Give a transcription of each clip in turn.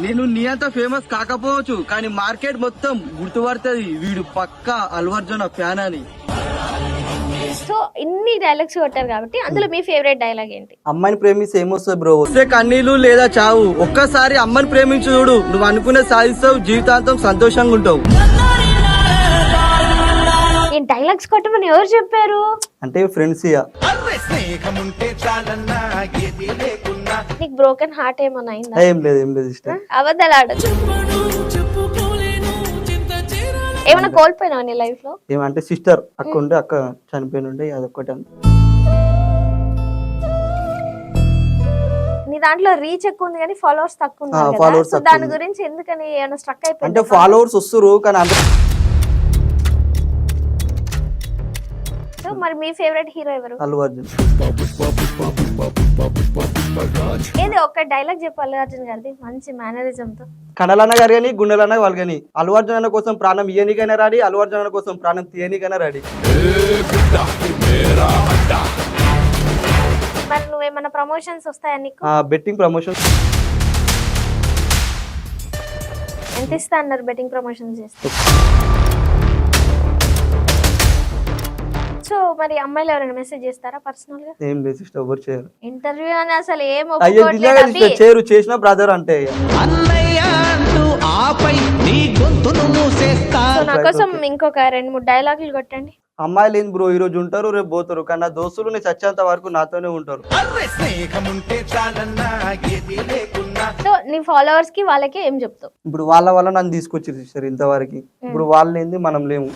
నేను నీ అంత ఫేమస్ కాకపోవచ్చు, కానీ మార్కెట్ మొత్తం గుర్తుపడుతుంది వీడు పక్కా అల్లు అర్జున్ ఫ్యాన్ అని. సో ఇన్ని డైలాగ్స్ కొట్టారు కాబట్టి అందులో మీ ఫేవరెట్ డైలాగ్ ఏంటి? అమ్మాయిని ప్రేమిస్తే ఏమొస్తుంది బ్రో? వస్తే కన్నీళ్లు లేదా చావు. ఒక్కసారి అమ్మని ప్రేమించు చూడు, నువ్వు అనుకునే సాధిస్తావు, జీవితాంతం సంతోషంగా ఉంటావు. ఈ డైలాగ్స్ కొట్టమని ఎవరు చెప్పారు? అంటే ఫ్రెండ్స్ నీకు బ్రోకెన్ హార్ట్ ఏమన్నా అయిందా? ఏం లేదు ఇష్టం. అబద్ధాలు ఆడొచ్చు. ఏమన్నా కోల్పోయినావు నీ లైఫ్ లో? ఏమంటే సిస్టర్ అక్క ఉండే, అక్క చనిపోయిన ఉండే, అదొక్కటి అంత. నీ దాంట్లో రీచ్ ఎక్కువ ఉంది కానీ ఫాలోవర్స్ తక్కువ ఉన్నారు కదా. followers సో దాని గురించి ఎందుకని ఏమైనా స్ట్రక్ అంటే అయిపోయింది? ఫాలోవర్స్ వస్తురు కానీ అందరూ. సో మరి మీ ఫేవరెట్ హీరో ఎవరు? అల్లు అర్జున్. ఏది ఒక్క డైలాగ్ చెప్పు అల్లు అర్జున్ గారిది మంచి మేనరిజం తో. కనలన్న గారు కానీ గుండెలన్న వాళ్ళు కానీ అల్లు అర్జున్ అన్న కోసం ప్రాణం ఇయ్యనికైనా రాడి, అల్లు అర్జున్ అన్న కోసం ప్రాణం తీయనికైనా రాడి. మరి నువ్వేమన్నా ప్రమోషన్స్ వస్తాయా నీకు? Betting promotion. ఎంత ఇస్తా అన్నారు బెట్టింగ్ ప్రమోషన్స్ చేస్తే? సో మరి అమ్మాయిలు ఎవరైనా మెసేజ్ చేస్తారా పర్సనల్ గా? ఏం లేదు సిస్టర్, ఎవరు చేయరు. ఇంటర్వ్యూ అని అసలు ఏం అయ్యో ఒప్పుకోవట్లేదు అభి. చేయరు, చేసిన బ్రదర్ అంటే సో నా కోసం ఇంకొక 2-3 డైలాగులు కొట్టండి. అమ్మాయిలు ఏంది బ్రో, ఈ రోజు ఉంటారు రేపు పోతారు, కానీ నా దోస్తులు నేను చచ్చేంత వరకు నాతోనే ఉంటారు. సో నీ ఫాలోవర్స్ కి వాళ్ళకి ఏం చెప్తావు? ఇప్పుడు వాళ్ళ వల్ల నన్ను తీసుకొచ్చి సిస్టర్ ఇంతవరకు. ఇప్పుడు వాళ్ళు ఏంది మనం లేము.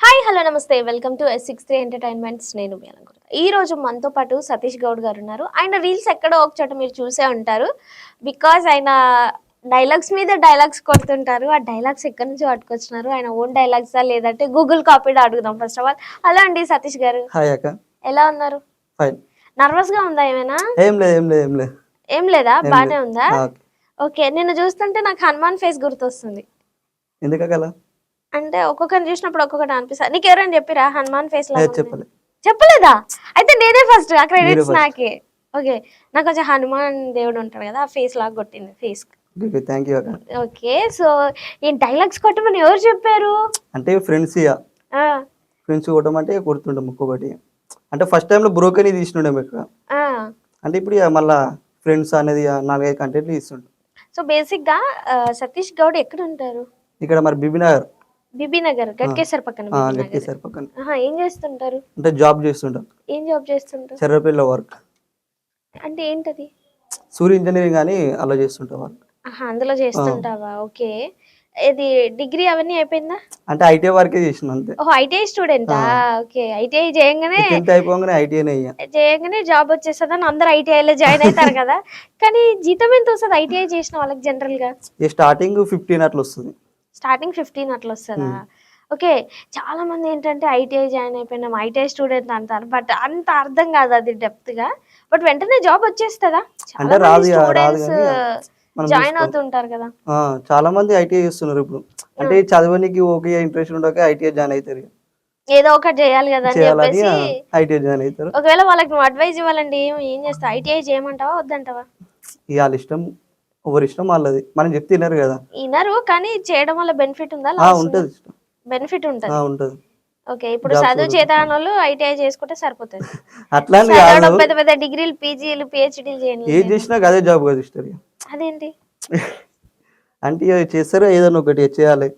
హాయ్ హలో నమస్తే, వెల్కమ్ టు S63 ఎంటర్టైన్మెంట్స్. నేను మీ అలంకృత. ఈ రోజు మనతో పాటు సతీష్ గౌడ్ గారు ఉన్నారు. ఆయన రీల్స్ ఎక్కడో ఒక చోట మీరు చూసే ఉంటారు. బికాజ్ ఆయన డైలాగ్స్ మీద డైలాగ్స్ కొడుతుంటారు. ఆ డైలాగ్స్ ఎక్కడి నుంచి పట్టుకొచ్చినారు? ఆయన ఓన్ డైలాగ్సా లేదంటే గూగుల్ కాపీడ్ అడుగుదాం ఫస్ట్ ఆఫ్ ఆల్. హలో అండి సతీష్ గారు, హాయ్ అక్క. ఎలా ఉన్నారు? ఫైన్. నర్వస్ గా ఉందా ఏమైనా? ఏం లేదు. ఏం లేదా, బానే ఉందా? ఓకే. నిన్ను చూస్తుంటే నాకు హనుమాన్ ఫేస్ గుర్తొస్తుంది. ఎందుకలా? అంటే ఒక్కొక్కరిని చూసినప్పుడు ఒక్కొక్కటి అనిపిస్తుంది. నీకు ఎవరైనా చెప్పిరా హనుమాన్ ఫేస్ లా? చెప్పలేదా? అయితే నేనే ఫస్ట్, ఆ క్రెడిట్స్ నాకే. ఓకే, నాకు కొంచెం హనుమాన్ దేవుడు ఉంటాడు కదా, ఆ ఫేస్ లాగా కొట్టింది ఫేస్. ఓకే. సో ఈ డైలాగ్స్ కొట్టమని ఎవరు చెప్పారు? అంటే ఫ్రెండ్స్ కొట్టమంటే కొడుతుండే ఒక్కొక్కటి. అంటే ఫస్ట్ టైం లో బ్రోకెన్ తీస్తుండే ఎక్కువ. అంటే ఇప్పుడు మళ్ళా ఫ్రెండ్స్ అనేది 4-5 కంటెంట్లు ఇస్తుండే. సో బేసిక్ గా సతీష్ గౌడ్ ఎక్కడ ఉంటారు? ఇక్కడ మరి బీబీ నగర్ గట్కేసర్ పక్కన. ఏం చేస్తుంటారు? అంటే జాబ్ చేస్తుంటారు. ఏం జాబ్ చేస్తుంటారు? చెర్రపల్లిలో వర్క్. అంటే ఏంటది? సూర్య ఇంజనీరింగ్ అని అలా చేస్తుంటా వర్క్. అందులో చేస్తుంటావా? ఓకే. ఇది డిగ్రీ అవన్నీ అయిపోయిందా? అంటే ఐటీఐ వరకే చేసిన అంతే. ఓహో, ఐటీఐ స్టూడెంటా? ఓకే. ఐటీఐ చేయగానే జాబ్ వచ్చేస్తుందని అందరు ఐటీఐలో జాయిన్ అవుతారు కదా. కానీ జీతం ఎంత వస్తుంది ఐటీఐ చేసిన వాళ్ళకి జనరల్ గా? స్టార్టింగ్ 15 అట్లా వస్తుంది. స్టార్టింగ్ 15 అట్లా వస్తుందా? ఓకే. చాలా మంది ఏంటంటే ఐటీఐ జాయిన్ అయిపోయినాం, ఐటీఐ స్టూడెంట్ అంటారు. బట్ అంత అర్థం కాదు అది డెప్త్ గా. బట్ వెంటనే జాబ్ వచ్చేస్తుందా? చాలా మంది స్టూడెంట్స్ జాయిన్ అవుతుంటారు కదా. చాలా మంది ఐటీఐ చేస్తున్నారు ఇప్పుడు. అంటే చదవడానికి ఓకే ఇంట్రెస్ట్ ఉండక ఐటీఐ జాయిన్ అవుతారు. ఏదో ఒకటి చేయాలి కదా అని చెప్పేసి ఐటీఐ జాయిన్ అవుతారు. ఒకవేళ వాళ్ళకి నువ్వు అడ్వైజ్ ఇవ్వాలండి ఏం చేస్తావు? ఐటీఐ చేయమంటావా వద్దంటావా? వాళ్ళ ఇష్టం, ఎవరి ఇష్టం వాళ్ళది. మనం చెప్తే వినరు కదా. వినరు, కానీ చేయడం వల్ల బెనిఫిట్ ఉందా? ఉంటది, బెనిఫిట్ ఉంటది. ఓకే. ఇప్పుడు జాబ్ చదువు చేతాని వాళ్ళు ఐటీఐ చేసుకుంటే సరిపోతుంది. అట్లా పెద్ద పెద్ద డిగ్రీలు, పీజీలు, పిహెచ్డీలు చేయండి. ఏం చేసినా అదే జాబ్ కదా ఇస్తారు. అదేంటి అంటే చేస్తారు, ఏదైనా ఒకటి చేయాలి.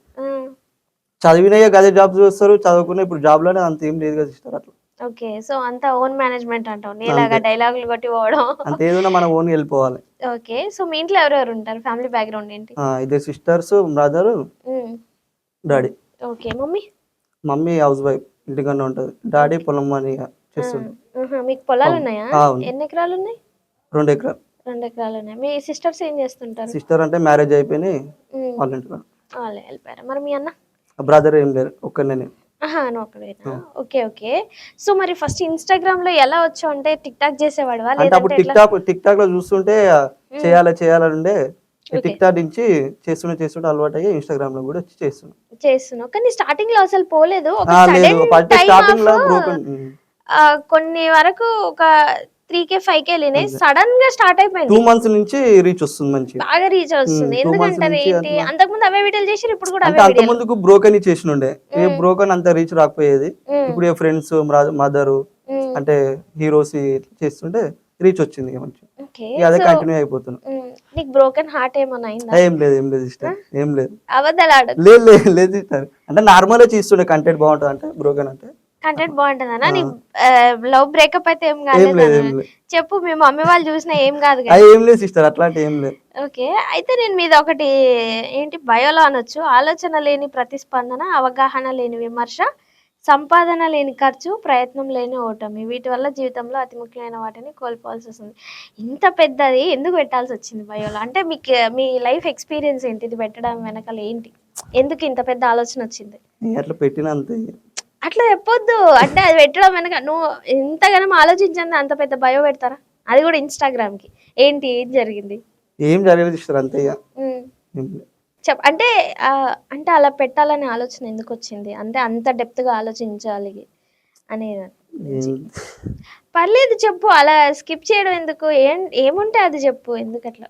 చదివినా అదే జాబ్ చూస్తారు, చదువుకున్నా ఇప్పుడు జాబ్ లోనే అంత ఏం లేదు కదా ఇస్తారు అట్లా. ఓకే. సో అంతా ఓన్ మేనేజ్మెంట్ అంటావు, నీలాగా డైలాగులు కొట్టి పోవడం అంతే. ఏదైనా మన ఓన్ వెళ్ళిపోవాలి. ఓకే. సో మీ ఇంట్లో ఎవరెవరు ఉంటారు? ఫ్యామిలీ బ్యాక్గ్రౌండ్ ఏంటి? 2 sisters, brother, daddy. Okay. Mummy house wife, ఇంటికన్నా ఉంటది. డాడీ పొలం పని చేస్తుంది. మీకు పొలాలు ఉన్నాయా? ఎన్ని ఎకరాలు ఉన్నాయి? 2 ఎకరాలు. 2 ఎకరాలు ఉన్నాయి. మీ సిస్టర్స్ ఏం చేస్తుంటారు? సిస్టర్ అంటే మ్యారేజ్ అయిపోయి వాళ్ళ ఇంటికి వాళ్ళే వెళ్ళిపోయారు. మరి మీ అన్న? బ్రదర్ ఏం లేరు, ఒక్కనే. ఓకే. సో మరి ఫస్ట్ ఇన్స్టాగ్రామ్ లో ఎలా వచ్చావు? అంటే టిక్ టాక్ చేసేవాడు? అంటే అప్పుడు టిక్ టాక్ లో చూస్తుంటే చేయాలని ఉండే. టిక్ టాక్ నుంచి చేస్తుంటే అలవాటు అయ్యి ఇన్స్టాగ్రామ్ లో కూడా చేస్తున్నావు. కానీ స్టార్టింగ్ లో అసలు పోలేదు. స్టార్టింగ్ లో కొన్ని వరకు ఒక 3K 5K వెళ్ళినాయి, సడన్ గా స్టార్ట్ అయిపోయింది. 2 months నుంచి రీచ్ వస్తుంది మంచి. బాగా రీచ్ వస్తుంది. 2 months ఎందుకంటారు నుంచి ఏంటి? అట్లా. అంతకుముందు అవే వీడియోలు చేసి ఇప్పుడు కూడా అంటే అవే అంత వీడియోలు. ముందుకు బ్రోకన్ చేసినుండే, ఏ బ్రోకన్ అంత రీచ్ రాకపోయేది. ఇప్పుడు ఫ్రెండ్స్ మదర్ అంటే హీరోస్ చేస్తుంటే రీచ్ వచ్చింది ఇక మంచి. ఓకే, ఇక అదే కంటిన్యూ అయిపోతున్నా. నీకు బ్రోకెన్ హార్ట్ ఏమన్నా అయిందా? ఏం లేదు ఇష్టం, ఏం లేదు. అబద్ధాలు ఆడకు. లేదు ఇష్టం. అంటే నార్మల్ చేస్తుండే, కంటెంట్ బాగుంటుంది అంటే బ్రోకన్ అంటే. కంటెంట్ బాగుంటుందన్నా? నీకు లవ్ బ్రేకప్ అయితే ఏం ఏం కాలేదు? లేదు. చెప్పు, మీ మమ్మీ వాళ్ళు చూసినా ఏం కాదు. ఏం లేదు సిస్టర్, అట్లాంటి ఏం లేదు. ఓకే, అయితే నేను మీద ఒకటి ఏంటి బయోలో అనొచ్చు, ఆలోచన లేని ప్రతిస్పందన, అవగాహన లేని విమర్శ, సంపాదన లేని ఖర్చు, ప్రయత్నం లేని ఓటమి, వీటి వల్ల జీవితంలో అతి ముఖ్యమైన వాటిని కోల్పోవాల్సి వస్తుంది. ఇంత పెద్దది ఎందుకు పెట్టాల్సి వచ్చింది బయోలో? అంటే మీకు మీ లైఫ్ ఎక్స్పీరియన్స్ ఏంటి ఇది పెట్టడం వెనకాల? ఏంటి, ఎందుకు ఇంత పెద్ద ఆలోచన వచ్చింది? అట్లా పెట్టిన అంతే. అట్లా చెప్పొద్దు. అంటే అది పెట్టడం వెనక నువ్వు ఇంతగానో ఆలోచించండి, అంత పెద్ద బయో పెడతారా? అది కూడా ఇన్స్టాగ్రామ్ కి. ఏంటి, ఏం జరిగింది? ఏం జరగలేదు ఇస్తారు అంతే ఇక. అంటే అంటే అలా పెట్టాలనే ఆలోచన ఎందుకు వచ్చింది? అంటే అంత డెప్త్ గా ఆలోచించాలి అనేది. పర్లేదు చెప్పు, అలా స్కిప్ చేయడం ఎందుకు? ఏముంటే అది చెప్పు, ఎందుకు అట్లా?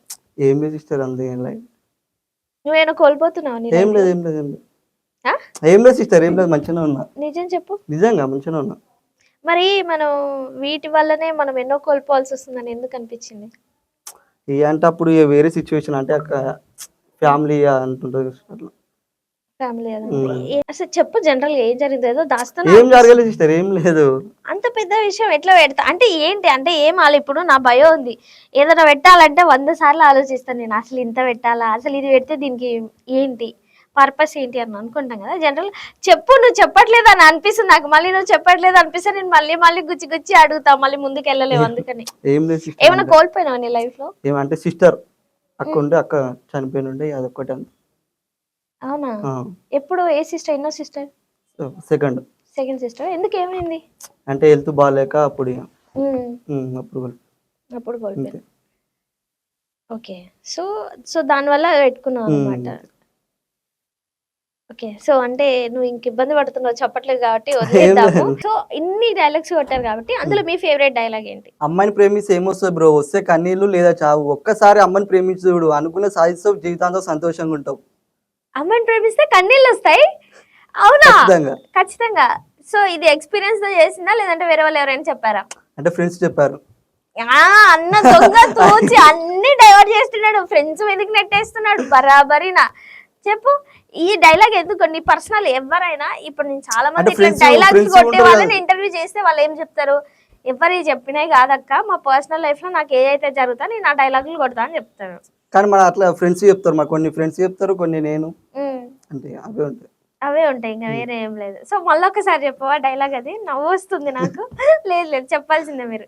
ఏం లేదు ఇస్తారు అంతే. నువ్వేనా కోల్పోతున్నావు? ఏం లేదు సిస్టర్, ఏం లేదు, మంచిగానే ఉన్నా. నిజం చెప్పు. నిజంగా మంచిగానే ఉన్నా. మరి మనం వీటి వల్లనే మనం ఎన్నో కోల్పోవాల్సి వస్తుందని ఎందుకు అనిపించింది? అంటే అప్పుడు వేరే సిచ్యువేషన్, అంటే అక్కడ ఫ్యామిలీ అంటుంటుంది అట్లా. ఫ్యామిలీ అసలు చెప్పు, జనరల్ గా ఏం జరిగింది? ఏదో దాస్తున్నా. ఏం జరగలేదు సిస్టర్, ఏం లేదు. అంత పెద్ద విషయం ఎట్లా పెడతా? అంటే ఏంటి, అంటే ఏం ఆలు? ఇప్పుడు నా భయం ఉంది, ఏదైనా పెట్టాలంటే 100 సార్లు ఆలోచిస్తాను నేను, అసలు ఇంత పెట్టాలా, అసలు ఇది పెడితే దీనికి ఏంటి పర్పస్ ఏంటి అని అనుకుంటాం కదా. జనరల్ చెప్పు, నువ్వు చెప్పట్లేదు అని అనిపిస్తుంది నాకు. మళ్ళీ నువ్వు చెప్పట్లేదు అనిపిస్తే నేను మళ్ళీ గుచ్చి అడుగుతా, మళ్ళీ ముందుకు వెళ్ళలేవు. అందుకని ఏం లేదు. ఏమైనా కోల్పోయినావు నీ లైఫ్ లో? ఏమంటే సిస్టర్ అక్క ఉండే, అక్క చనిపోయినుండే, అదొక్కటి. అవునా? ఎప్పుడు? ఏ సిస్టర్? ఎన్నో సిస్టర్? Second sister. ఎందుకు, ఏమైంది? అంటే హెల్త్ బాగాలేక అప్పుడు కోల్పోయింది. ఓకే, సో దానివల్ల పెట్టుకున్నావు అనమాట. ఓకే, సో అంటే నువ్వు ఇంక ఇబ్బంది పడుతున్నావు చెప్పట్లేదు కాబట్టి వదిలేద్దాము. సో ఇన్ని డైలాగ్స్ కొట్టారు కాబట్టి అందులో మీ ఫేవరెట్ డైలాగ్ ఏంటి? అమ్మాయిని ప్రేమిస్తే ఏమొస్తుంది బ్రో, వస్తే కన్నీళ్లు లేదా చావు, ఒక్కసారి అమ్మని ప్రేమించి చూడు, అనుకున్న సాధిస్తావు, జీవితాంతం సంతోషంగా ఉంటావు. అమ్మని ప్రేమిస్తే కన్నీళ్ళు వస్తాయి? అవునా? ఖచ్చితంగా. సో ఇది ఎక్స్పీరియన్స్ తో చేసిందా, లేదంటే వేరే వాళ్ళు ఎవరైనా చెప్పారా? అంటే ఫ్రెండ్స్ చెప్పారు. అన్న దొంగ తోచి అన్ని డైవర్ట్ చేస్తున్నాడు, ఫ్రెండ్స్ మీదకి నెట్టేస్తున్నాడు బరాబరినా. చెప్పు, ఈ డైలాగ్ ఎందుకు? నీ పర్సనల్ ఎవరైనా ఇప్పుడు నేను చాలా మంది ఇట్లా డైలాగ్స్ కొట్టే వాళ్ళని ఇంటర్వ్యూ చేస్తే వాళ్ళు ఏం చెప్తారు? ఎవరు చెప్పినాయి కాదక్క, మా పర్సనల్ లైఫ్ లో నాకు ఏదైతే జరుగుతా నేను ఆ డైలాగులు కొడతా అని చెప్తారు. కానీ మన అట్లా ఫ్రెండ్స్ చెప్తారు, మా కొన్ని ఫ్రెండ్స్ చెప్తారు, కొన్ని నేను, అంటే అవే ఉంటాయి, ఇంకా వేరే ఏం లేదు. సో మళ్ళొకసారి చెప్పవా డైలాగ్? అది నవ్వు వస్తుంది నాకు. లేదు చెప్పాల్సిందే మీరు.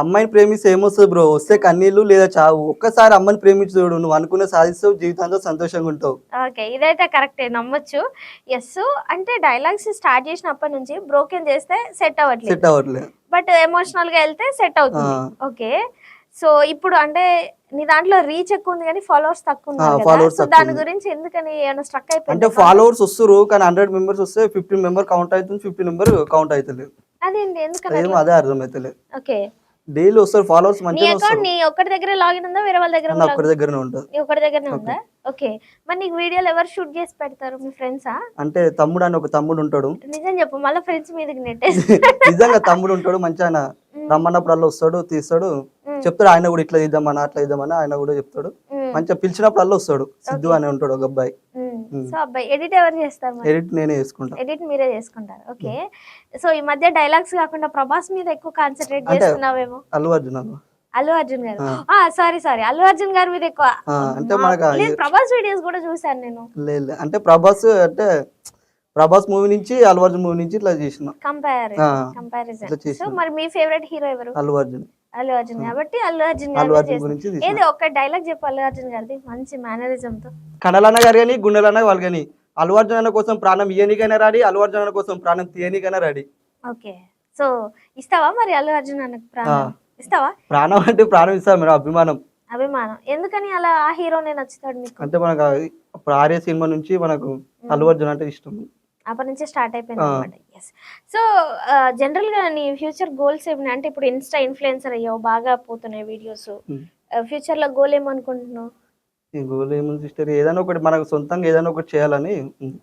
అమ్మాయిని ప్రేమిస్తే ఏమొస్తుంది బ్రో, వస్తే కన్నీళ్లు లేదా చావు, ఒక్కసారి అమ్మని ప్రేమించి చూడు, నువ్వు అనుకున్న సాధిస్తావు, జీవితాంతో సంతోషంగా ఉంటావు. ఓకే, ఇదైతే కరెక్టే, నమ్మొచ్చు. ఎస్, అంటే డైలాగ్స్ స్టార్ట్ చేసినప్పటి నుంచి బ్రోకెన్ చేస్తే సెట్ అవ్వట్లేదు, బట్ ఎమోషనల్ గా వెళ్తే సెట్ అవుతుంది. ఓకే, సో ఇప్పుడు అంటే నీ దాంట్లో రీచ్ ఎక్కువ ఉంది కానీ ఫాలోవర్స్ తక్కువ ఉన్నారు. సో దాని గురించి ఎందుకని ఏమైనా స్ట్రక్ అయిపోయింది? అంటే ఫాలోవర్స్ వస్తారు కానీ 100 మెంబర్స్ వస్తే 15 మెంబర్ కౌంట్ అవుతుంది, 15 మెంబర్ కౌంట్ అవుతలేదు. అదేంటి, ఎందుకని? అదే అర్థం అవుతలేదు. ఓకే, డైలీ వస్తారు ఫాలోవర్స్ మంచిగా వస్తారు. నీ ఒక్కడి దగ్గర లాగిన్ ఉందా, వేరే వాళ్ళ దగ్గర? ఒక్కడి దగ్గరనే ఉంటుంది. నీ ఒక్కడి దగ్గరనే ఉందా? ఓకే, మరి నీకు వీడియోలు ఎవరు షూట్ చేసి పెడతారు? మీ ఫ్రెండ్సా? అంటే తమ్ముడు అని ఒక తమ్ముడు ఉంటాడు. నిజం చెప్పు, మళ్ళీ ఫ్రెండ్స్ మీదకి నెట్టేసి. నిజంగా తమ్ముడు ఉంటాడు, మంచిగా రమ్మన్నప్పుడు వస్తాడు, తీస్తాడు, చెప్తాడు ఆయన కూడా ఇట్లా ఇద్దామని అట్లా ఇద్దామని ఆయన కూడా చెప్తాడు. మంచిగా పిలిచినప్పుడు వస్తాడు. సిద్ధు అని ఉంటాడు ఒక అబ్బాయి. సో అబ్బాయి ఎడిట్ ఎవరు చేస్తారు? ఎడిట్ నేనే చేసుకుంటా. ఎడిట్ మీరే చేసుకుంటారు. ఓకే, సో ఈ మధ్య డైలాగ్స్ కాకుండా ప్రభాస్ మీద ఎక్కువ కాన్సన్ట్రేట్ చేస్తున్నావేమో. అల్లు అర్జున్ గారు, సారీ అల్లు అర్జున్ గారి మీద ఎక్కువ. అంటే మనకు ప్రభాస్ వీడియోస్ కూడా చూసాను నేను. లేదు, అంటే ప్రభాస్ మూవీ నుంచి అల్లు అర్జున్ మూవీ నుంచి ఇట్లా చేసిన కంపారిజన్. సో మరి మీ ఫేవరెట్ హీరో ఎవరు? అల్లు అర్జున్ కాబట్టి అల్లు అర్జున్ గారు ఏది ఒక్క డైలాగ్ చెప్పు అల్లు అర్జున్ గారిది మంచి మేనరిజం తో. కడలన్న గారు కానీ గుండెలన్న వాళ్ళు కానీ అల్లు అర్జున్ అన్న కోసం ప్రాణం ఇయ్యనికైనా రెడీ, అల్లు అర్జున్ అన్న కోసం ప్రాణం తీయనికైనా రెడీ. ఓకే, సో ఇస్తావా మరి అల్లు అర్జున్ అన్నకు ప్రాణం? ఇస్తావా? ప్రాణం అంటే ప్రాణం ఇస్తాం మేడం, అభిమానం. ఎందుకని అలా ఆ హీరోనే నచ్చుతాడు మీకు? అంటే మనకు ఆర్య సినిమా నుంచి మనకు అల్లు అర్జున్ అంటే ఇష్టం. అప్పటి నుంచి స్టార్ట్ అయిపోయింది అన్నమాట. ఎస్. సో జనరల్గా నీ ఫ్యూచర్ గోల్స్ ఏమైనా, అంటే ఇప్పుడు ఇన్స్టా ఇన్ఫ్లుయెన్సర్ అయ్యావు, బాగా పోతున్నాయి వీడియోస్, ఫ్యూచర్లో గోల్ ఏమనుకుంటున్నావు? ఈ గోల్ ఏముంది సిస్టర్, ఏదైనా ఒకటి మనకు సొంతంగా ఏదైనా ఒకటి చేయాలని ఉంది.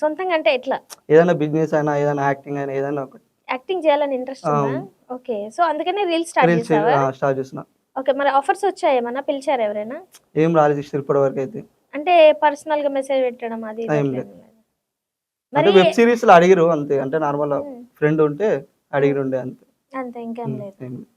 సొంతంగా అంటే ఎట్లా? ఏదైనా బిజినెస్ అయినా, ఏదైనా యాక్టింగ్ అయినా, ఏదైనా ఒకటి. యాక్టింగ్ చేయాలని ఇంట్రెస్ట్ ఉందా? ఓకే, సో అందుకనే రీల్స్ స్టార్ట్ రీల్స్ చేసావా? స్టార్ట్ చేసిన. ఓకే, మరి ఆఫర్స్ వచ్చాయి ఏమన్నా? పిలిచారు ఎవరైనా? ఏం రాలేదు సిస్టర్ ఇప్పటి వరకు అయితే. అంటే పర్సనల్ గా మెసేజ్ పెట్టడం అది ఇది ఏం అట్లా లేదు. ఏం లేదా? అంటే మరి వెబ్ సిరీస్ లో అడిగిరు అంతే, అంటే నార్మల్ ఫ్రెండ్ ఉంటే అడిగిరుండే అంతే. అంతే, ఇంకేం లేదు. ఏం లేదు.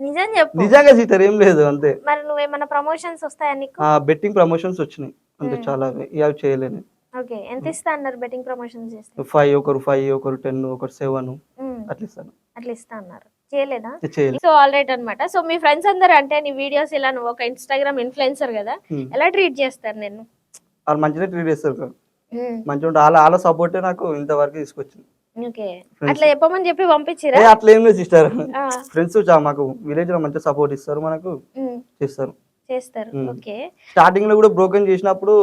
నిజం చెప్పు. నిజంగా సిస్టర్ ఏం లేదు అంతే. మరి నువ్వేమన్నా ప్రమోషన్స్ వస్తాయా నీకు? బెట్టింగ్ ప్రమోషన్స్ వచ్చినాయి అంతే, చాలా ఇవి చేయలేను. ఓకే, ఎంత ఇస్తా అన్నారు బెట్టింగ్ ప్రమోషన్స్ చేస్తే? 5 ఒకరు 5 ఒకరు 10 ఒకరు 7 అట్లా ఇస్తాను. అట్లా ఇస్తా అన్నారు, చేయలేదా? చేయలేదు. సో ఆల్ రైట్ అన్నమాట. సో మీ ఫ్రెండ్స్ అందరూ, అంటే నీ వీడియోస్ ఇలా, నువ్వు ఒక ఇన్స్టాగ్రామ్ ఇన్ఫ్లుయెన్సర్ కదా, ఎలా ట్రీట్ చేస్తారు నేను? వాళ్ళు మంచిగా ట్రీట్ చేస్తారు కదా, మంచిగా ఉంటుంది. వాళ్ళ సపోర్టే నాకు ఇంతవరకు తీసుకొచ్చింది. ఓకే, అట్లా చెప్పమని చెప్పి పంపించిరా? అట్లా ఏం లేదు సిస్టర్, ఫ్రెండ్స్ మాకు విలేజ్ లో మంచిగా సపోర్ట్ ఇస్తారు, మనకు చేస్తారు. ఓకే, స్టార్టింగ్ లో కూడా బ్రోకెన్ చేసినప్పుడు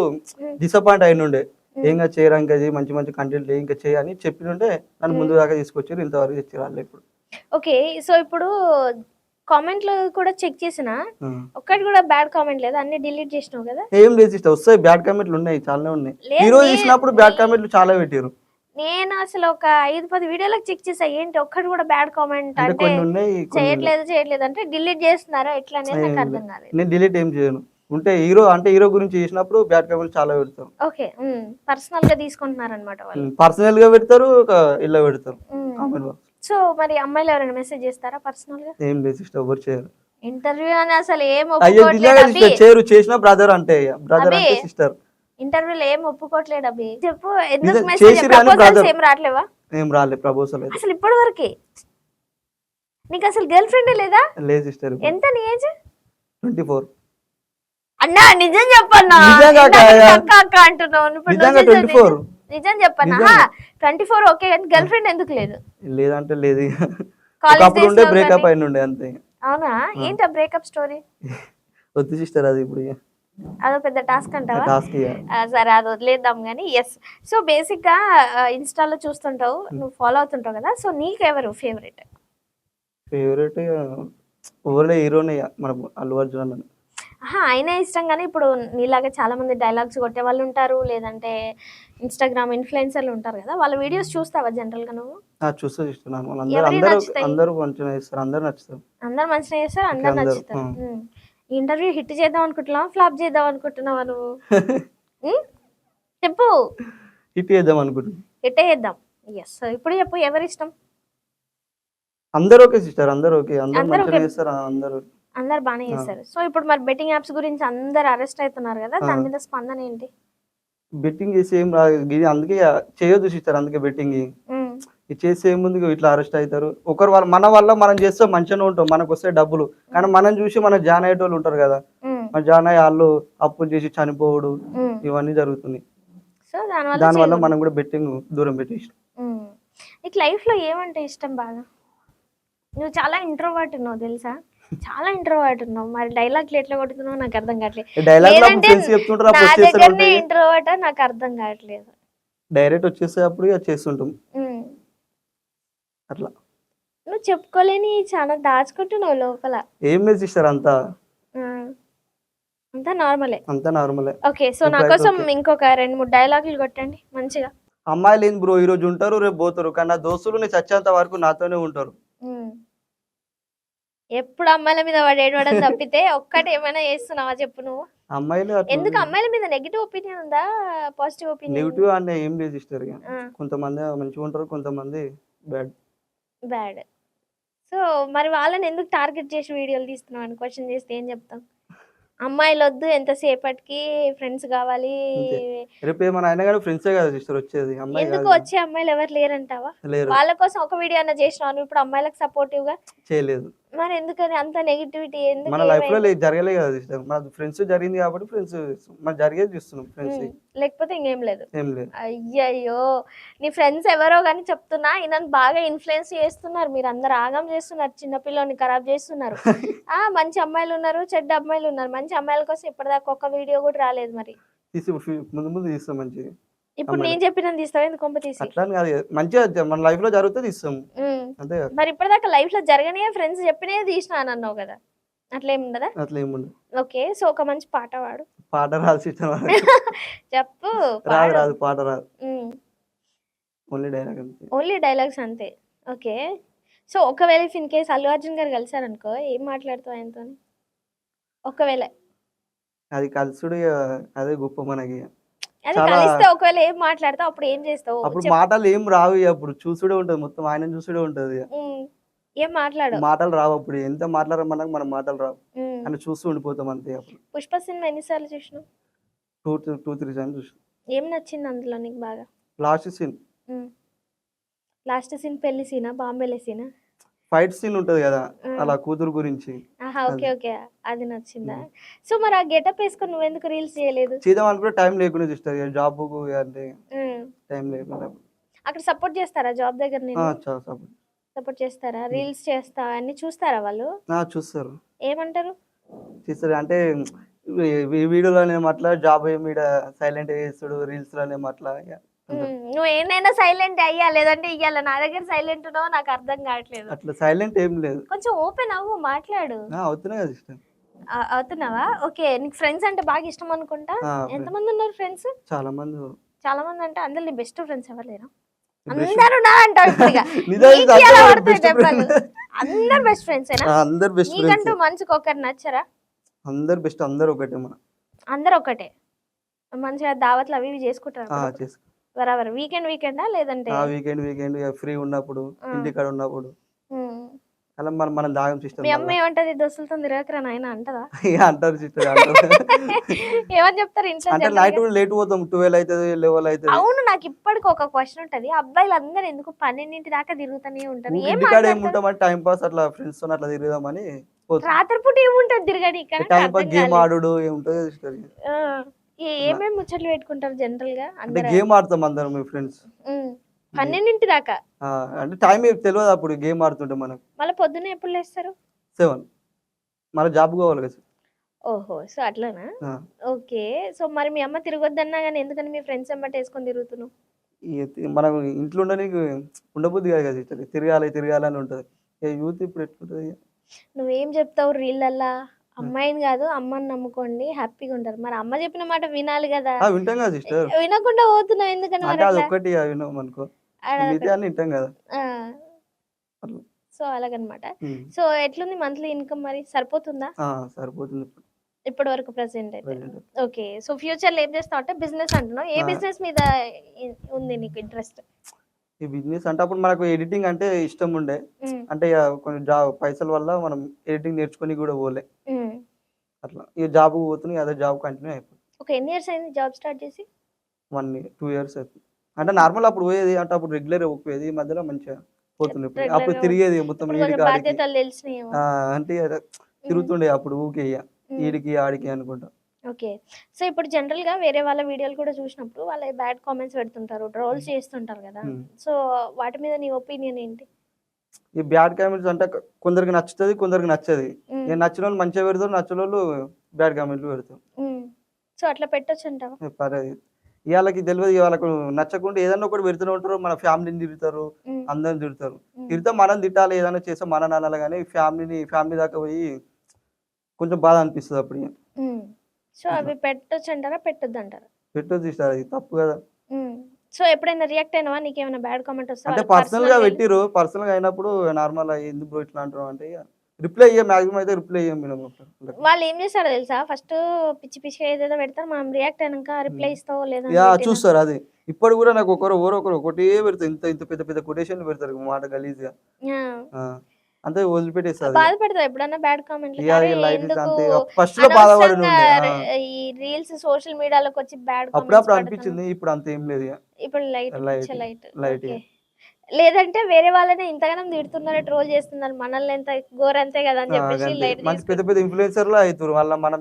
డిసప్పాయింట్ అయినుండే, ఏంగా చేయరా ఇంకా మంచి మంచి కంటెంట్ ఇంకా చేయని చెప్పినుంటే నన్ను ముందు దాకా తీసుకొచ్చారు, ఇంతవరకు తెచ్చారు వాళ్ళు ఇప్పుడు. ఓకే, సో ఇప్పుడు కామెంట్లు కూడా చెక్ చేసినా ఒక్కటి కూడా బ్యాడ్ కామెంట్ లేదు, అన్ని డిలీట్ చేసినావు కదా? ఏం లేదు సిస్టర్, వస్తాయి బ్యాడ్ కామెంట్లు ఉన్నాయి, చాలానే ఉన్నాయి. ఈ రోజు చేసినప్పుడు బ్యాడ్ కామెంట్లు చాలా పెట్టారు. నేను అసలు ఒక 5-10 వీడియోలకు చెక్ చేసా, ఏంటి ఒక్కటి కూడా బ్యాడ్ కామెంట్ అంటే కొన్ని ఉన్నాయి, చేయట్లేదు అంటే డిలీట్ చేస్తున్నారా ఎట్లా అనేది నాకు అర్థం కాలేదు. నేను డిలీట్ ఏం చేయను, ఉంటే హీరో గురించి చేసినప్పుడు బ్యాడ్ కామెంట్ చాలా పెడతారు. ఓకే, పర్సనల్ గా తీసుకుంటున్నారు అనమాట వాళ్ళు. పర్సనల్ గా పెడతారు, ఇలా పెడతారు కామెంట్ బాక్స్. సో మరి అమ్మాయిలు ఎవరైనా మెసేజ్ చేస్తారా పర్సనల్ గా? ఏం లేదు సిస్టర్, ఎవరు చేయరు. ఇంటర్వ్యూ అని అసలు ఏం అయ్యో ఒప్పుకోవట్లేదు. చేయరు, చేసిన బ్రదర్ అంటే సిస్టర్. ఇంటర్వ్యూలో ఏం ఒప్పుకోవట్లేదు అభి, చెప్పు ఎందుకు చేసిర్రు మెసేజ్ అని ప్రపోజల్స్ brother. ఏం రావట్లేవా? ఏం రాలేదు ప్రపోజల్ అయితే. అసలు ఇప్పటి వరకే నీకు అసలు గర్ల్ ఫ్రెండ్ లేదా? లేదు సిస్టర్. ఎంత నీ ఏజ్? 24. అన్నా నిజం చెప్పన్నా, నిజంగా అక్క అక్క అంటున్నావు, ఇప్పుడు నిజంగా 24. నిజం చెప్పన్నా? 24 ఓకే, కానీ గర్ల్ ఫ్రెండ్ ఎందుకు లేదు? లేదంటే లేదు, కాలేజ్ అప్పుడు ఉండే బ్రేకప్ అయిన ఉండే అంతే. అవునా? ఏంటి ఆ బ్రేకప్ స్టోరీ? వద్దు సిస్టర్ అది ఇప్పుడు, అదో పెద్ద టాస్క్ అంటావా? టాస్క్. సరే అది వదిలేద్దాం కానీ. ఎస్, సో బేసిక్ గా ఇన్స్టాలో చూస్తుంటావు, నువ్వు ఫాలో అవుతుంటావు కదా, సో నీకెవరు ఫేవరెట్? ఫేవరెట్ ఓవర్లే హీరోనే మన అల్లు అర్జున్ అని. ఆయనే ఇష్టం, కానీ ఇప్పుడు నీలాగా చాలా మంది డైలాగ్స్ కొట్టే వాళ్ళు ఉంటారు, లేదంటే ఇన్స్టాగ్రామ్ ఇన్ఫ్లుయెన్సర్లు ఉంటారు కదా, వాళ్ళ వీడియోస్ చూస్తావా జనరల్ గా నువ్వు? చూస్తా చూస్తున్నాను, ఎవరికి నచ్చుతాయి? అందరూ మంచిగా చేస్తారు, అందరు నచ్చుతారు. అందరు మంచిగా చేస్తారు, అందరు నచ్చుతారు. ఈ ఇంటర్వ్యూ హిట్ చేద్దాం అనుకుంటున్నావా, ఫ్లాప్ చేద్దాం అనుకుంటున్నావా నువ్వు? చెప్పు. హిట్ చేద్దాం అనుకుంటున్నాను. హిట్ చేద్దాం. ఎస్, ఇప్పుడు చెప్పు ఎవరి ఇష్టం? అందరూ ఓకే సిస్టర్, అందరూ ఓకే, అందరూ మంచిగా చేస్తారు, అందరు బాగానే చేస్తారు. సో ఇప్పుడు మరి బెట్టింగ్ యాప్స్ గురించి అందరు అరెస్ట్ అవుతున్నారు కదా, దాని మీద స్పందన ఏంటి? బెట్టింగ్ చేసి ఏం రాదు, అందుకే చేయొద్దు సిస్టర్, అందుకే బెట్టింగ్ చేసి ఏముంది, ఇట్లా అరెస్ట్ అవుతారు. ఒకరు మన వల్ల మనం చేస్తే మంచిగానే ఉంటాం, మనకు వస్తే డబ్బులు, కానీ మనం చూసి మన జాయిన్ అయ్యేటోళ్ళు ఉంటారు కదా, మన జాయిన్ అయ్యి వాళ్ళు అప్పులు చేసి చనిపోవడు, ఇవన్నీ జరుగుతుంది. సో దానివల్ల మనం కూడా బెట్టింగ్ దూరం పెట్టేసి. నీకు లైఫ్ లో ఏమంటే ఇష్టం బాగా? నువ్వు చాలా ఇంట్రోవర్ట్ ఉన్నావు తెలుసా, చాలా ఇంట్రోవర్ట్ ఉన్నావు. మరి డైలాగ్లు ఎట్లా కొడుతున్నావు నాకు అర్థం కావట్లేదు. ఇంట్రోవర్ట్ నాకు అర్థం కావట్లేదు. డైరెక్ట్ వచ్చేసే అప్పుడు చేస్తుంటాం అట్లా. నువ్వు చెప్పుకోలేని చాలా దాచుకుంటున్నావు లోపల. ఏం లేదు సిస్టర్, అంతా నార్మలే. ఓకే, సో నా కోసం ఇంకొక 2-3 డైలాగులు కొట్టండి మంచిగా. అమ్మాయిలు ఏంది బ్రో, ఈ రోజు ఉంటారు రేపు పోతారు, కానీ నా దోస్తులు నేను చచ్చేంత వరకు నాతోనే ఉంటారు. ఎప్పుడు అమ్మాయిల మీద వాడేయడం తప్పితే ఒక్కటి ఏమైనా చేస్తున్నావా చెప్పు నువ్వు? అమ్మాయిలు ఎందుకు అమ్మాయిల మీద నెగిటివ్ ఒపీనియన్ ఉందా, పాజిటివ్ ఒపీనియన్? నెగిటివ్ అంటే ఏం లేదు సిస్టర్, కొంతమంది మంచిగా ఉంటారు, కొంతమంది బ్యాడ్. సో మరి వాళ్ళని ఎందుకు టార్గెట్ చేసి వీడియోలు తీస్తున్నావు అని క్వశ్చన్ చేస్తే ఏం చెప్తాం? అమ్మాయిలు వద్దు, ఎంతసేపటికి ఫ్రెండ్స్ కావాలి. రేపు ఏమైనా అయినా కానీ ఫ్రెండ్సే కదా సిస్టర్ వచ్చేది, ఎందుకు వచ్చే అమ్మాయిలు ఎవరు లేరంటావా? వాళ్ళ కోసం ఒక వీడియో అన్న చేసినావు, ఇప్పుడు అమ్మాయిలకు సపోర్టివ్ గా చేయలేదు. మరి ఎందుకని అంత నెగిటివిటీ? ఎందుకు మన లైఫ్ లో జరగలేదు కదా సిస్టర్, మన ఫ్రెండ్స్ జరిగింది కాబట్టి ఫ్రెండ్స్ మన జరిగేది చూస్తున్నాం ఫ్రెండ్స్, లేకపోతే ఇంకేం లేదు. అయ్యయ్యో, నీ ఫ్రెండ్స్ ఎవరో కానీ చెప్తున్నా, ఈయన బాగా ఇన్ఫ్లుయెన్స్ చేస్తున్నారు, మీరు అందరు ఆగం చేస్తున్నారు, చిన్నపిల్లని ఖరాబ్ చేస్తున్నారు. మంచి అమ్మాయిలు ఉన్నారు, చెడ్డ అమ్మాయిలు ఉన్నారు. మంచి అమ్మాయిల కోసం ఇప్పటిదాకా ఒక్క వీడియో కూడా రాలేదు. మరి ముందు తీస్తాం మంచిగా. ఇప్పుడు నేను చెప్పిన తీస్తావా ఎందుకు కొంప తీసి? అట్లా అని కాదు, మంచిగా మన లైఫ్ లో జరుగుతుంది ఇస్తాం ఉమ్. అంతే కదా. మరి ఇప్పటిదాకా లైఫ్ లో జరగనే ఫ్రెండ్స్ చెప్పినే తీసిన అని అన్నావు కదా, అట్లా ఏమి ఉండదా? అట్లా ఏముండదు. ఓకే, సో ఒక మంచి పాట పాడు. పాట రాదు సిస్టర్, చెప్పు. రాదు రాదు పాట రాదు, ఉమ్. ఓన్లీ డైలాగ్ అంతే. ఓన్లీ డైలాగ్స్ అంతే. ఓకే, సో ఒకవేళ if in case Allu Arjun గారు కలిసారనుకో ఏం మాట్లాడతావు ఆయనతో? ఒకవేళ అది కలుసుడు అదే గొప్ప మనకి. అది చాలా కలిస్తే ఒకవేళ ఏం మాట్లాడతావు, అప్పుడు ఏం చేస్తావు? అప్పుడు మాటలు ఏం రావు ఇక, అప్పుడు చూసుడే ఉంటది మొత్తం, ఆయన చూసుడే ఉంటది ఇక. ఏం మాట్లాడు? మాటలు రావు అప్పుడు, ఎంత మాట్లాడమన్నాక మనం మాటలు రావు అని చూస్తూ ఉండిపోతాం అంతే. అప్పుడు పుష్ప సినిమా ఎన్నిసార్లు చూసినావు? 2-3 times చూసిన. ఏం నచ్చింది అందులో నీకు బాగా? లాస్ట్ సీన్, లాస్ట్ సీన్ పెళ్లి సీనా, బాంబేలే సీనా? ఫైట్ సీన్ ఉంటది కదా, అలా కూతురు గురించి. ఆహా, ఓకే ఓకే, అది నచ్చిందా? సో మరి ఆ గెటప్ వేసుకొని నువ్వు ఎందుకు రీల్స్ చేయలేదు? చేద్దాం అనుకుంటే టైం లేకుండా చూస్తారు, జాబ్ అంటే టైం లేకుండా. అక్కడ సపోర్ట్ చేస్తారా జాబ్ దగ్గర? నేను సపోర్ట్ చేస్తారా? రీల్స్ చేస్తా అన్ని చూస్తారా వాళ్ళు? చూస్తారు. ఏమంటారు? చూస్తారు అంటే వీడియోలోనేమో అట్లా, జాబ్ ఏమి సైలెంట్ చేస్తాడు, రీల్స్ లోనేమో అట్లా. నువ్వు ఏమైనా సైలెంట్ అయ్యా లేదంటే ఇయ్యాల నా దగ్గర సైలెంట్ ఉన్నావు, నాకు అర్థం కావట్లేదు. అట్లా సైలెంట్ ఏం లేదు, కొంచెం ఓపెన్ అవ్వు, మాట్లాడు. అవుతున్నాయి కదా ఇష్టం. అవుతున్నావా? ఓకే, నీకు ఫ్రెండ్స్ అంటే బాగా ఇష్టం అనుకుంటా. ఎంతమంది ఉన్నారు ఫ్రెండ్స్? చాలా మంది. చాలా మంది అంటే అందరు నీ బెస్ట్ ఫ్రెండ్స్ ఎవరు లేరా? అందరు ఉన్నారంటావు అందరు బెస్ట్ ఫ్రెండ్స్ అందరు బెస్ట్ నీకంటూ మంచిగా ఒకరు నచ్చరా? అందరు బెస్ట్, అందరు ఒకటే మన. అందరు ఒకటే మంచిగా దావత్లు అవి ఇవి చేసుకుంటారు బరాబర్. వీకెండా లేదంటే వీకెండ్ ఫ్రీ ఉన్నప్పుడు, ఇంటికాడ ఉన్నప్పుడు అలా మనం దాగం సిస్టర్. మీ అమ్మ ఏమంటది? దోస్తులతో తిరగకరా నాయన అంటదా? అంటారు సిస్టర్. ఏమని చెప్తారు ఇంట్లో? అంటే నైట్ లేట్ పోతాం, 12 అవుతుంది, 11 అవుతుంది. అవును, నాకు ఇప్పటికి ఒక క్వశ్చన్ ఉంటది, అబ్బాయిలు అందరు ఎందుకు 12 దాకా తిరుగుతూనే ఉంటారు? ఇంటికాడ ఏముంటామని టైం పాస్, అట్లా ఫ్రెండ్స్ తో అట్లా తిరుగుదామని. రాత్రిపూట ఏముంటది తిరగని? టైం పాస్ గేమ్ ఆడుడు ఏముంటది సిస్టర్. ఏమేమి ముచ్చట్లు పెట్టుకుంటారు జనరల్ గా? అంటే గేమ్ ఆడతాం అందరం మీ ఫ్రెండ్స్ 12 దాకా. అంటే టైం తెలియదు అప్పుడు గేమ్ ఆడుతుంటే మనకు. మళ్ళీ పొద్దున్న ఎప్పుడు లేస్తారు? 7. మళ్ళీ జాబ్ పోవాలి కదా. ఓహో, సో అట్లానా? ఓకే, సో మరి మీ అమ్మ తిరగొద్దన్నా కానీ ఎందుకని మీ ఫ్రెండ్స్ వెంబట వేసుకొని తిరుగుతున్నావు? మనం ఇంట్లో ఉండబుద్ధి కాదు కదా, తిరగాలి అని ఉంటది. యూత్ ఇప్పుడు ఎట్లుంటది? నువ్వేం చెప్తావు రీళ్ళల్లా? అమ్మాయిని కాదు అమ్మని నమ్ముకోండి, హ్యాపీగా ఉంటారు. మరి అమ్మ చెప్పిన మాట వినాలి కదా. వింటాం కదా సిస్టర్, వినకుండా పోతున్నావు ఎందుకని? ఒకటి విన్నాం అనుకో, వింటాం కదా. సో అలాగనమాట. సో ఎట్లుంది మంత్లీ ఇన్కమ్? మరి సరిపోతుందా? సరిపోతుంది ఇప్పటి వరకు ప్రెసెంట్ అయితే. ఓకే, సో ఫ్యూచర్ లో ఏం చేస్తావు? అంటే బిజినెస్ అంటున్నావు, ఏ బిజినెస్ మీద ఉంది నీకు ఇంట్రెస్ట్? ఈ బిజినెస్ అంటే అప్పుడు మనకు ఎడిటింగ్ అంటే ఇష్టం ఉండే, అంటే కొన్ని పైసల వల్ల మనం ఎడిటింగ్ నేర్చుకొని కూడా పోలే, అట్లా ఈ జాబ్ పోతుంది, అదే జాబ్ కంటిన్యూ అయిపోతుంది. ఓకే, ఎన్ని ఇయర్స్ అయింది జాబ్ స్టార్ట్ చేసి? 2 years అవుతుంది. అంటే నార్మల్ అప్పుడు పోయేది, అంటే అప్పుడు రెగ్యులర్ పోయేది, ఈ మధ్యలో మంచిగా పోతుంది. అప్పుడు తిరిగేది మొత్తం అంటే తిరుగుతుండే అప్పుడు ఊకే ఈడికి ఆడికి అనుకుంటా. ఓకే, సో ఇప్పుడు జనరల్ గా వేరే వాళ్ళ వీడియోలు కూడా చూసినప్పుడు వాళ్ళ బ్యాడ్ కామెంట్స్ పెడుతుంటారు, ట్రోల్స్ చేస్తుంటారు కదా, సో వాటి మీద నీ ఒపీనియన్ ఏంటి? ఈ బ్యాడ్ కామెంట్స్ అంటే కొందరికి నచ్చుతుంది, కొందరికి నచ్చది. నేను నచ్చిన వాళ్ళు మంచిగా పెడతారు, నచ్చిన వాళ్ళు బ్యాడ్ కామెంట్లు పెడతారు. సో అట్లా పెట్టొచ్చు అంటావా? పర్లేదు, ఇవాళకి తెలియదు, వాళ్ళకు నచ్చకుండా ఏదన్నా ఒకటి పెడుతూనే ఉంటారు. మన ఫ్యామిలీని తిరుగుతారు, అందరిని తిడతారు. తిరిగితే మనం తిట్టాలి, ఏదైనా చేస్తే మనం అనాలి, కానీ ఫ్యామిలీ దాకా పోయి కొంచెం బాధ అనిపిస్తుంది అప్పుడు. సో అవి పెట్టొచ్చు అంటారా, పెట్టొద్దు అంటారా? పెట్టొద్దు ఇస్తారు, అది తప్పు కదా. సో ఎప్పుడైనా రియాక్ట్ అయినావా? నీకేమైనా బ్యాడ్ కామెంట్ వస్తే? అంటే పర్సనల్ గా పెట్టిరు, పర్సనల్ గా అయినప్పుడు నార్మల్ ఎందుకు ఇట్లా అంటారు అంటే రిప్లై అయ్యే, మాక్సిమం అయితే రిప్లై అయ్యాం. వాళ్ళు ఏం చేస్తారో తెలుసా, ఫస్ట్ పిచ్చి పిచ్చిగా ఏదేదో పెడతారు, మనం రియాక్ట్ అయినాక రిప్లై ఇస్తావో లేదా చూస్తారు. అది ఇప్పుడు కూడా నాకు ఒకరు ఒకటే పెడతారు, ఇంత పెద్ద పెద్ద కొటేషన్లు పెడతారు, మాట గలీజ్ గా, అంతే వదిలిపెట్టేస్తారు. బాధపడతావు ఎప్పుడన్నా బ్యాడ్ కామెంట్లు? ఫస్ట్ లో బాధపడి ఈ రీల్స్ సోషల్ మీడియాలోకి వచ్చి బ్యాడ్ అప్పుడప్పుడు అనిపించింది, ఇప్పుడు అంత ఏం లేదు, ఇప్పుడు లైట్. లేదంటే వేరే వాళ్ళనే ఇంతగానం తిడుతున్నారు, ట్రోల్ చేస్తున్నారు, మనల్ని ఎంత ఘోరంతే కదా అని చెప్పేసి లైట్ మంచి పెద్ద పెద్ద ఇన్ఫ్లుయెన్సర్లు అవుతారు వాళ్ళ, మనం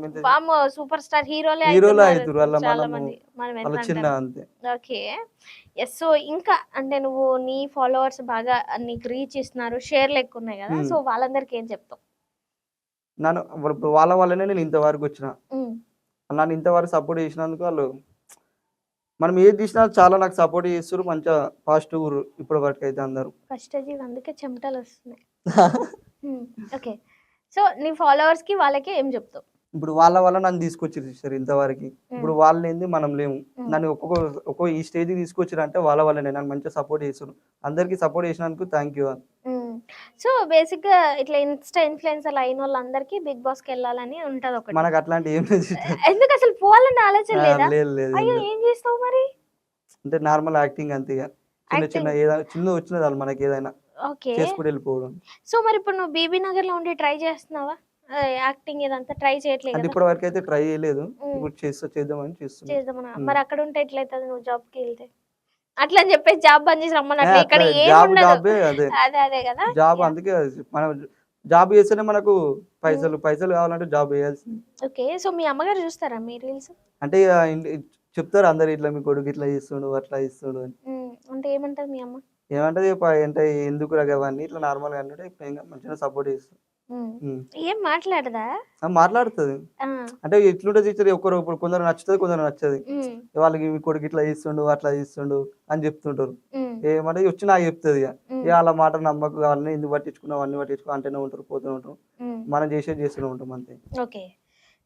సూపర్ స్టార్ హీరోలే అవుతారు వాళ్ళ, చాలా మంది మనం చిన్న అంతే. Okay, yes. సో ఇంకా అంటే నువ్వు నీ ఫాలోవర్స్ బాగా నీకు రీచ్ ఇస్తున్నారు, షేర్లు ఎక్కువ ఉన్నాయి కదా, సో వాళ్ళందరికి ఏం చెప్తావు? వాళ్ళ వల్లనే నేను ఇంతవరకు వచ్చిన, నన్ను ఇంతవరకు సపోర్ట్ చేసినందుకు వాళ్ళు మనం ఏది తీసినా చాలా నాకు సపోర్ట్ చేస్తారు, మంచిగా పాజిటివ్ ఇప్పటి వరకు అయితే అందరూ. కష్టజీవి అందుకే చెమటలు వస్తున్నాయి. ఓకే. సో నీ ఫాలోవర్స్ కి వాళ్ళకి ఏం చెప్తావు? ఇప్పుడు వాళ్ళ వల్ల నన్ను తీసుకొచ్చారు సిస్టర్ ఇంతవరకు. ఇప్పుడు వాళ్ళు ఏంది మనం లేము. నన్ను ఒక్కో ఈ స్టేజ్కి తీసుకొచ్చారు అంటే వాళ్ళ వల్లనే. నన్ను మంచిగా సపోర్ట్ చేస్తారు. అందరికి సపోర్ట్ చేసినందుకు థ్యాంక్ యూ. సో బేసిక్ గా ఇట్లా ఇన్స్టా ఇన్ఫ్లుయెన్సర్ అయిన వాళ్ళందరికీ బిగ్ బాస్ కి వెళ్ళాలని ఉంటది ఒకటి. మనకు అట్లాంటి ఏం లేదు sister. ఎందుకు అసలు పోవాలని ఆలోచన లేదా? లేదు లేదు అయ్యో లేదు. ఏం చేస్తావు మరి? అంటే నార్మల్ యాక్టింగ్ అంతే ఇక. చిన్న ఏదైనా చిన్న వచ్చినది వాళ్ళు మనకి ఏదైనా ఓకే. చేసుకుంటూ వెళ్ళిపోవడం. సో మరి ఇప్పుడు నువ్వు బీబీ నగర్ లో ఉండి ట్రై చేస్తున్నావా? యాక్టింగ్ ఇదంతా ట్రై చేయట్లేదు అంటే కదా? ఇప్పటి వరకు అయితే ట్రై చేయలేదు. ఇప్పుడు చేద్దామని చేస్తున్నాను. చేద్దామన్నా. మరి అక్కడ ఉంటే ఎట్లయితుంది నువ్వు జాబ్ కి వెళ్తే? అట్లా అని చెప్పేసి జాబ్ బంద్ చేసి రమ్మన్నట్లు ఇక్కడ ఏం జాబ్ ఉండదు. జాబే అదే అదే అదే కదా. జాబ్. అందుకే మనం జాబ్ చేస్తేనే మనకు పైసలు కావాలంటే జాబ్ చేయాల్సింది. ఓకే. సో మీ అమ్మగారు చూస్తారా మీ రీల్స్? అంటే ఇక చెప్తారు అందరు ఇట్లా మీ కొడుకు ఇట్లా చేస్తుండు అట్లా చేస్తుండు అని. అంటే ఏమంటది మీ అమ్మ? ఏమంటది అంటే ఎందుకు అవన్నీ ఇట్లా నార్మల్ గా అంటే మంచిగా సపోర్ట్ చేస్తుంది. ఏం మాట్లాడదా? మాట్లాడుతుంది. అంటే ఇట్లుంటే టీచర్ ఇప్పుడు కొందరు నచ్చుతుంది, కొందరు నచ్చదు. వాళ్ళకి మీ కొడుకు ఇట్లా చేస్తుండు అట్లా చేస్తుండు అని చెప్తుంటారు. ఏమంటే వచ్చి నాకు చెప్తుంది. ఇక వాళ్ళ మాట నమ్మకు, వాళ్ళని ఎందుకు పట్టించుకున్నావు అన్ని పట్టించుకో అంటేనే ఉంటారు, పోతూనే ఉంటారు. మనం చేస్తూనే ఉంటాం అంతే. ఓకే.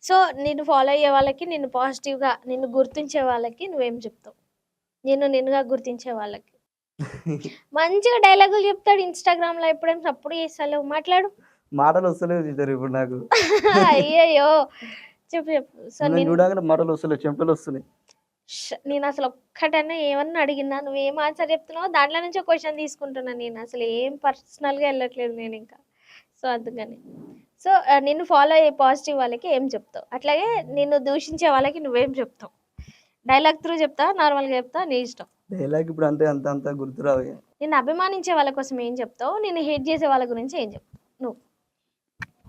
సో నిన్ను ఫాలో అయ్యే వాళ్ళకి, నిన్ను పాజిటివ్ గా నిన్ను గుర్తించే వాళ్ళకి నువ్వేం చెప్తావు? నిన్నుగా గుర్తించే వాళ్ళకి మంచిగా డైలాగులు చెప్తాడు ఇన్స్టాగ్రామ్ లో. ఎప్పుడేం సప్పుడు చేస్తావు? మాట్లాడు. మాటలు వస్తలేవు టీచర్ ఇప్పుడు నాకు. అయ్యయ్యో చెప్పు చెప్పు. సో చూడగానే మాటలు వస్తలేవు, చెమటలు వస్తున్నాయి. నేను అసలు ఒక్కటన్నా ఏమన్నా అడిగినా నువ్వేం ఆన్సర్ చెప్తున్నావు దాంట్లో నుంచి ఒక క్వశ్చన్ తీసుకుంటున్నా. నేను అసలు ఏం పర్సనల్ గా వెళ్ళట్లేదు నేను ఇంకా. సో అందుకని సో నిన్ను ఫాలో అయ్యే పాజిటివ్ వాళ్ళకి ఏం చెప్తావు? అట్లాగే నిన్ను దూషించే వాళ్ళకి నువ్వేం చెప్తావు? డైలాగ్ త్రూ చెప్తా, నార్మల్ గా చెప్తా, నీ ఇష్టం. డైలాగ్ ఇప్పుడు అంటే అంత గుర్తురావు. నిన్ను అభిమానించే వాళ్ళ కోసం ఏం చెప్తావు? నిన్ను హేట్ చేసే వాళ్ళ గురించి ఏం చెప్తావు నువ్వు?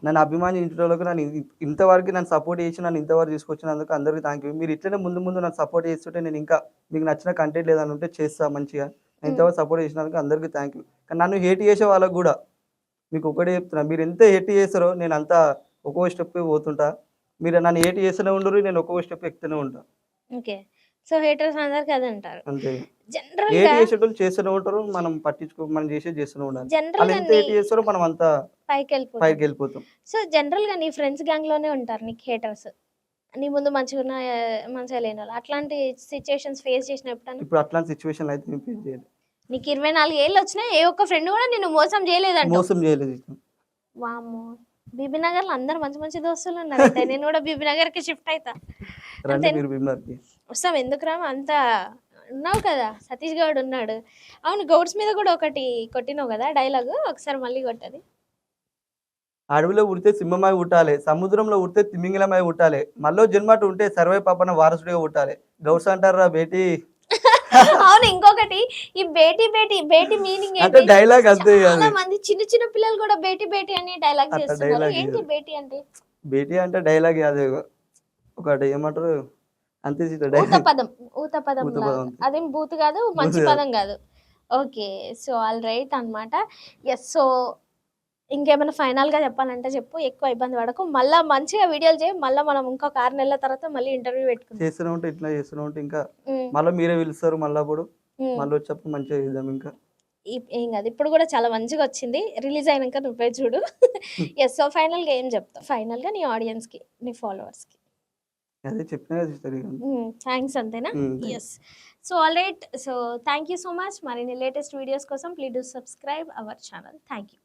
నన్ను అభిమానించడానికి నన్ను ఇంతవరకు నన్ను సపోర్ట్ చేసి నన్ను ఇంతవరకు తీసుకొచ్చినందుకు అందరికీ థ్యాంక్ యూ. మీరు ఇట్లనే ముందు నన్ను సపోర్ట్ చేస్తుంటే నేను ఇంకా మీకు నచ్చిన కంటెంట్ లేదని ఉంటే చేస్తా మంచిగా. ఇంతవరకు సపోర్ట్ చేసినందుకు అందరికీ థ్యాంక్ యూ. కానీ నన్ను హేట్ చేసే వాళ్ళకు కూడా మీకు ఒకటే చెప్తున్నా, మీరు ఎంత హేట్ చేస్తారో నేను అంతా ఒక్కో స్టెప్ పోతుంటా. మీరు నన్ను హేట్ చేస్తూనే ఉండరు, నేను ఒక్కో స్టెప్ ఎక్కుతూనే ఉంటా. ఓకే. సో హేటర్స్ అందరికి అదే అంటారు. అంతే. జనరల్ హేట్ గా చేసేటోళ్ళు చేస్తూనే ఉంటారు, మనం మనం చేస్తూనే ఉండాలి. వాళ్ళు ఎంత హేట్ చేస్తారో మనం అంతా పైకి వెళ్ళిపోతాం. సో జనరల్ గా నీ ఫ్రెండ్స్ గ్యాంగ్ లోనే ఉంటారు నీకు హేటర్స్. నీ ముందు మంచిగా లేని వాళ్ళు. అట్లాంటి సిచ్యువేషన్స్ ఫేస్ చేసినప్పుడు ఇప్పుడు అట్లాంటి సిచ్యువేషన్ అయితే నేను ఫేస్ చేయలేదు. నీకు 24 ఏళ్ళు వచ్చినా ఏ ఒక్క ఫ్రెండ్ కూడా నిన్ను మోసం చేయలేదంట? మోసం చేయలేదు. వామ్మో. బీబీ నగర్ లో అందరు మంచి మంచి దోస్తులు ఉన్నారు. నేను కూడా బీబీ నగర్ కి షిఫ్ట్ అవుతా. వస్తాం, ఎందుకు రాము? అంతా ఉన్నావు కదా, సతీష్ గౌడ్ ఉన్నాడు. అవును, గౌడ్స్ మీద కూడా ఒకటి కొట్టినావు కదా డైలాగ్, ఒకసారి మళ్ళీ కొట్టది. అడవిలో ఉడితే సింహమై ఉట్టాలి, సముద్రంలో ఉడితే తిమింగలమై ఉట్టాలి, మళ్ళీ జన్మటు ఉంటే సర్వే పాపన వారసుడిగా ఉట్టాలి. గౌడ్స్ అంటారా బేటీ. అవును, ఇంకొకటి ఈ బేటీ బేటీ బేటీ మీనింగ్ అంటే డైలాగ్ అంతే. చాలా మంది చిన్న చిన్న పిల్లలు కూడా బేటీ బేటీ అని డైలాగ్ చేస్తున్నారు. ఏంటి బేటీ అంటే? బేటీ అంటే డైలాగ్ అదే ఒకటి ఏమంటారు అంతే. ఊత పదం అదేం బూత్ కాదు, మంచి పదం కాదు. ఓకే. సో ఆల్ రైట్ అన్నమాట. ఎస్. సో ఇంకేమైనా ఫైనల్ గా చెప్పాలంటే చెప్పు, ఎక్కువ ఇబ్బంది పడకు. మళ్ళీ మంచిగా వీడియోలు చేయి. మళ్ళీ మనం ఇంకొక 6 నెలల తర్వాత మళ్ళీ ఇంటర్వ్యూ పెట్టుకుంటాం. చేస్తూనే ఉంటే ఇట్లా చేస్తూనే ఉంటే ఇంకా మళ్ళీ మీరే పిలుస్తారు. మళ్ళీ అప్పుడు మళ్ళీ వచ్చేప్పుడు మంచిగా చేద్దాం. ఇంకా ఏం కాదు, ఇప్పుడు కూడా చాలా మంచిగా వచ్చింది. రిలీజ్ అయినాక నువ్వే చూడు. ఎస్. సో ఫైనల్ గా ఏం చెప్తావు? ఫైనల్ గా నీ ఆడియన్స్ కి, నీ ఫాలోవర్స్ కి? అదే చెప్పినా థ్యాంక్స్ అంతేనా? Yes. So all right. So thank you so much. మరిన్ని లేటెస్ట్ వీడియోస్ కోసం please do subscribe our channel. Thank you.